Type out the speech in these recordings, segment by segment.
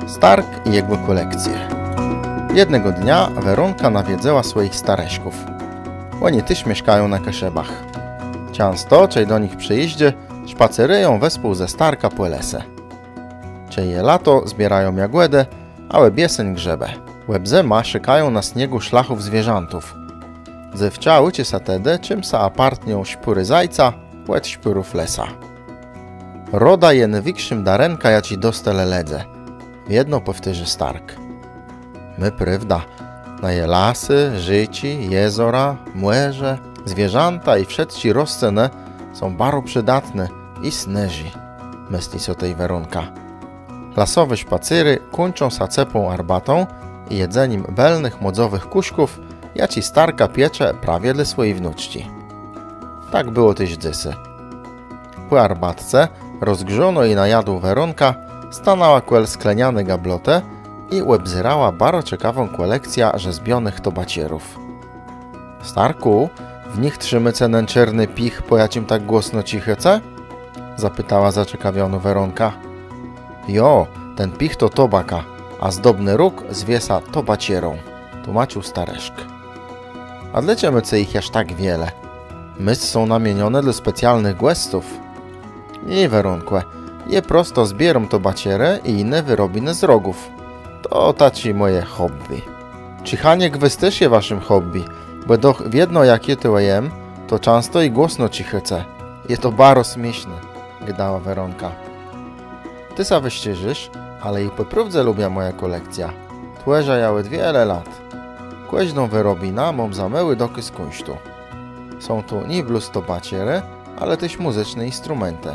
Stark i jego kolekcje. Jednego dnia Weronka nawiedzała swoich stareśków. Oni też mieszkają na Kaszebach. Często, czej do nich przyjeździe, szpaceryją wespół ze Starka po lese. Czyje lato zbierają jagłedę, a bieseń grzebę. Łebzema szykają na śniegu szlachów zwierzętów. Zewczały cię satedy, czym sa apartnią śpury zajca, łed śpurów lesa. Roda je największym darenka, ja ci dostele ledze. Jedno powtórzy Stark. My prawda, na je lasy, życi, jezora, młeże, zwierzęta i wszetci rozcene są bardzo przydatne i sneży, myśli so tej Weronka. Lasowe szpacery kończą sa cepą arbatą i jedzeniem belnych modzowych kuszków, ja ci Starka piecze prawie dla swojej wnuczci. Tak było też dzysy. Po arbatce rozgrzono i najadł Weronka, stanęła kuel skleniane gablotę i łebzyrała bardzo ciekawą kolekcję rzezbionych tobacierów. Starku, w nich trzymy cenen czerny pich, po jacim tak głośno cichece? Zapytała zaciekawiona Weronka. Jo, ten pich to tobaka, a zdobny róg zwiesa tobacierą, tłumaczył Stareszk. A dlaczego co ich aż tak wiele? Mysy są namienione dla specjalnych głestów. Nie, Weronkłe, je prosto zbieram tobacierę i inne wyrobiny z rogów. To taci moje hobby. Cichanie gwys je waszym hobby, bo doch wiedno jakie to jem, to często i głośno cichece. Je to bardzo śmieszne, gdała Weronka. Ty sa wyściżysz, ale i poprawdze lubię moja kolekcja. Tłeża jałet wiele lat. Kłeźną wyrobina mam zameły doky z kunsztu. Są tu nie bluz tobaciery, ale też muzyczne instrumenty.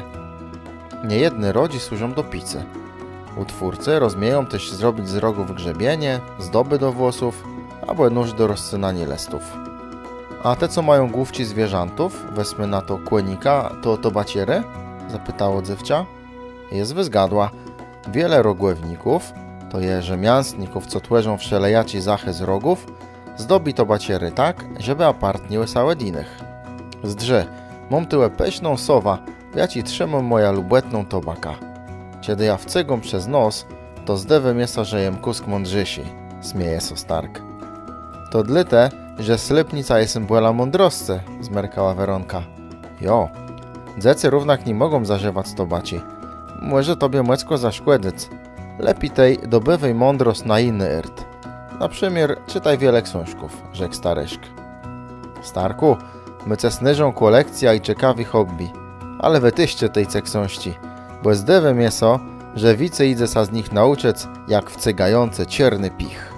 Niejedne rodzi służą do picy. Utwórcy rozumieją też zrobić z rogów grzebienie, zdoby do włosów, albo nóż do rozcynania listów. A te, co mają główci zwierzętów, wezmę na to kłenika, to tobaciery? Zapytało dzewcia. Jest wyzgadła. Wiele rogłewników, to je rzemianstników, co tłeżą wszelejaci zachy z rogów, zdobi tobaciery tak, żeby apartniły sałe innych. Zdrze, mam tyłę peśną sowa, ja ci trzymam moja lubetną tobaka. Kiedy ja wcygam przez nos, to zdewy mięsa, że jem kusk mądrzysi, śmieje so Stark. To dlite, że slepnica jest była mądrosce, zmerkała Weronka. Jo, dzecy równak nie mogą zażywać tobaci. Może tobie młecko zaszkłedyc. Lepiej tej dobywaj mądrost na inny ert. Na przykład czytaj wiele książków, rzekł Stareszk. Starku, my ce snyżą kolekcja i ciekawi hobby, ale wytyście tej książki, bo zdewem jest, że wice idzie sa z nich nauczyć, jak wcygający cierny pich.